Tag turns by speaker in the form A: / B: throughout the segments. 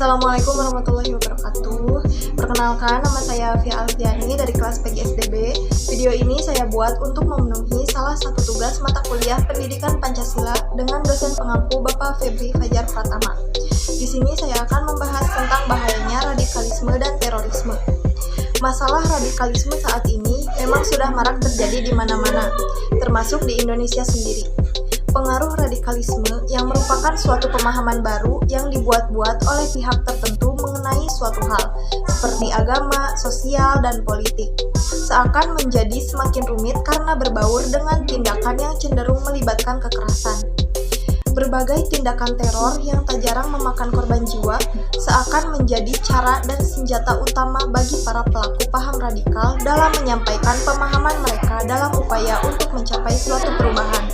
A: Assalamualaikum warahmatullahi wabarakatuh. Perkenalkan, nama saya Fia Alfiani dari kelas PGSDB. Video ini saya buat untuk memenuhi salah satu tugas mata kuliah Pendidikan Pancasila dengan dosen pengampu Bapak Febri Fajar Pratama. Di sini saya akan membahas tentang bahayanya radikalisme dan terorisme. Masalah radikalisme saat ini memang sudah marak terjadi di mana-mana, termasuk di Indonesia sendiri. Pengaruh radikalisme yang merupakan suatu pemahaman baru yang dibuat-buat oleh pihak tertentu mengenai suatu hal, seperti agama, sosial, dan politik, seakan menjadi semakin rumit karena berbaur dengan tindakan yang cenderung melibatkan kekerasan. Berbagai tindakan teror yang tak jarang memakan korban jiwa seakan menjadi cara dan senjata utama bagi para pelaku paham radikal dalam menyampaikan pemahaman mereka dalam upaya untuk mencapai suatu perubahan.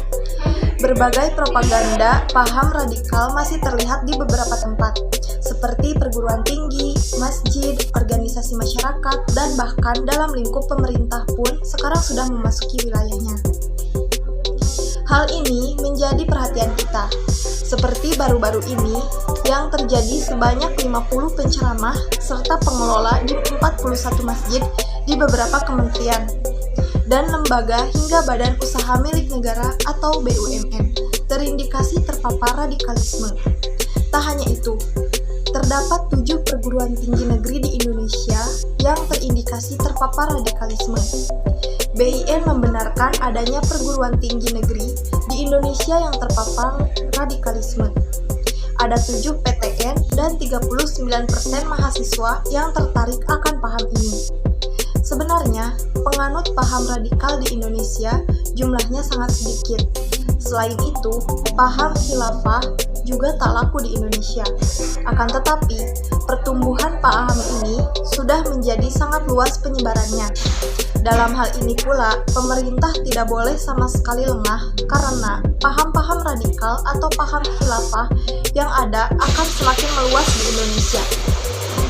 A: Berbagai propaganda paham radikal masih terlihat di beberapa tempat, seperti perguruan tinggi, masjid, organisasi masyarakat, dan bahkan dalam lingkup pemerintah pun sekarang sudah memasuki wilayahnya. Hal ini menjadi perhatian kita, seperti baru-baru ini yang terjadi sebanyak 50 penceramah serta pengelola di 41 masjid di beberapa kementerian dan lembaga hingga badan usaha milik negara atau BUMN terindikasi terpapar radikalisme. Tak hanya itu, terdapat 7 perguruan tinggi negeri di Indonesia yang terindikasi terpapar radikalisme. BIN membenarkan adanya perguruan tinggi negeri di Indonesia yang terpapar radikalisme. Ada 7 PTN dan 39% mahasiswa yang tertarik akan paham ini. Sebenarnya, penganut paham radikal di Indonesia jumlahnya sangat sedikit. Selain itu, paham khilafah juga tak laku di Indonesia. Akan tetapi, pertumbuhan paham ini sudah menjadi sangat luas penyebarannya. Dalam hal ini pula, pemerintah tidak boleh sama sekali lengah karena paham-paham radikal atau paham khilafah yang ada akan semakin meluas di Indonesia.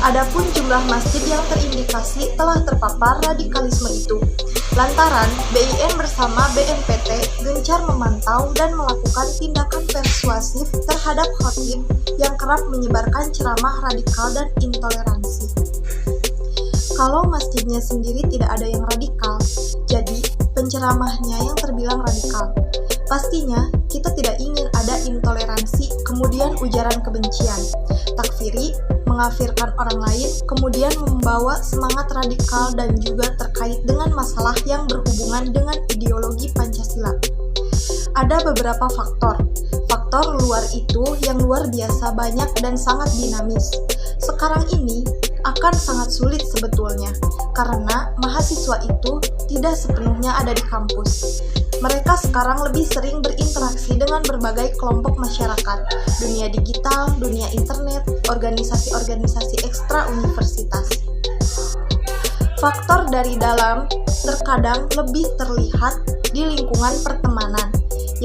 A: Adapun jumlah masjid yang terindikasi telah terpapar radikalisme itu, lantaran BIN bersama BNPT gencar memantau dan melakukan tindakan persuasif terhadap khatib yang kerap menyebarkan ceramah radikal dan intoleransi. Kalau masjidnya sendiri tidak ada yang radikal, jadi penceramahnya yang terbilang radikal. Pastinya, kita tidak ingin ada intoleransi, kemudian ujaran kebencian, takfiri, mengafirkan orang lain, kemudian membawa semangat radikal dan juga terkait dengan masalah yang berhubungan dengan ideologi Pancasila. Ada beberapa faktor luar itu yang luar biasa banyak dan sangat dinamis. Sekarang ini akan sangat sulit sebetulnya, karena mahasiswa itu tidak sepenuhnya ada di kampus. Mereka sekarang lebih sering berinteraksi dengan berbagai kelompok masyarakat, dunia digital, dunia internet, organisasi-organisasi ekstra universitas. Faktor dari dalam terkadang lebih terlihat di lingkungan pertemanan,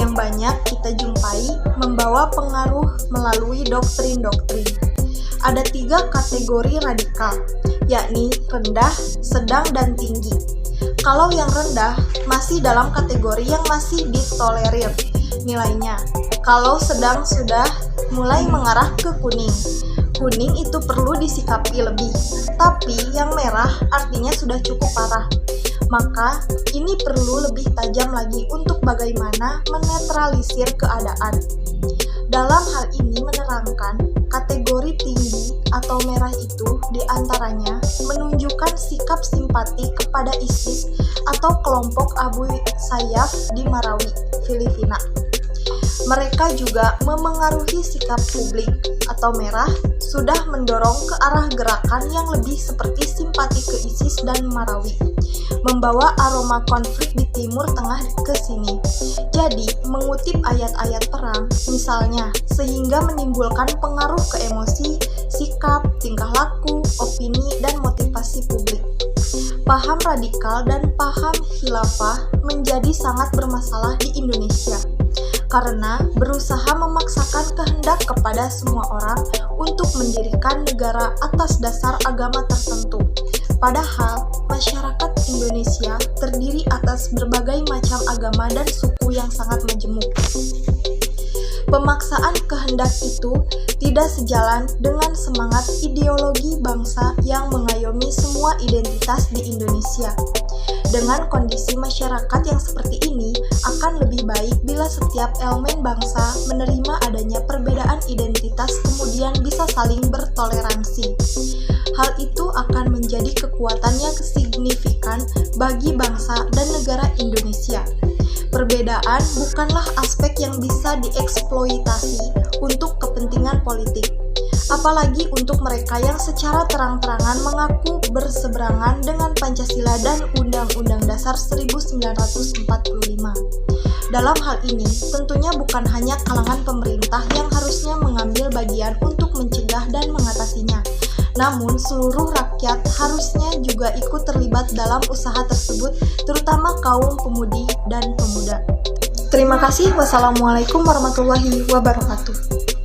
A: yang banyak kita jumpai membawa pengaruh melalui doktrin-doktrin. Ada 3 kategori radikal, yakni rendah, sedang, dan tinggi. Kalau yang rendah masih dalam kategori yang masih ditolerir nilainya. Kalau sedang sudah mulai mengarah ke kuning. Kuning itu perlu disikapi lebih, tapi yang merah artinya sudah cukup parah. Maka ini perlu lebih tajam lagi untuk bagaimana menetralisir keadaan. Dalam hal ini menerangkan kategori tinggi atau merah itu diantaranya menunjukkan sikap simpati kepada ISIS atau kelompok Abu Sayyaf di Marawi, Filipina. Mereka juga memengaruhi sikap publik atau merah sudah mendorong ke arah gerakan yang lebih seperti simpati ke ISIS dan Marawi, membawa aroma konflik di Timur Tengah ke sini. Jadi, mengutip ayat-ayat perang, misalnya, sehingga menimbulkan pengaruh ke emosi, sikap, tingkah laku, opini, dan motivasi publik. Paham radikal dan paham khilafah menjadi sangat bermasalah di Indonesia, karena berusaha memaksakan kehendak kepada semua orang untuk mendirikan negara atas dasar agama tertentu. Padahal, masyarakat Indonesia terdiri atas berbagai macam agama dan suku yang sangat majemuk. Pemaksaan kehendak itu tidak sejalan dengan semangat ideologi bangsa yang mengayomi semua identitas di Indonesia. Dengan kondisi masyarakat yang seperti ini, akan lebih baik bila setiap elemen bangsa menerima adanya perbedaan identitas kemudian bisa saling bertoleransi. Hal itu akan menjadi kekuatan yang signifikan bagi bangsa dan negara Indonesia. Perbedaan bukanlah aspek yang bisa dieksploitasi untuk kepentingan politik, apalagi untuk mereka yang secara terang-terangan mengaku berseberangan dengan Pancasila dan Undang-Undang Dasar 1945. Dalam hal ini, tentunya bukan hanya kalangan pemerintah yang harusnya mengambil bagian untuk mencegah dan mengatasinya, namun seluruh rakyat harusnya juga ikut terlibat dalam usaha tersebut, terutama kaum pemudi dan pemuda. Terima kasih. Wassalamualaikum warahmatullahi wabarakatuh.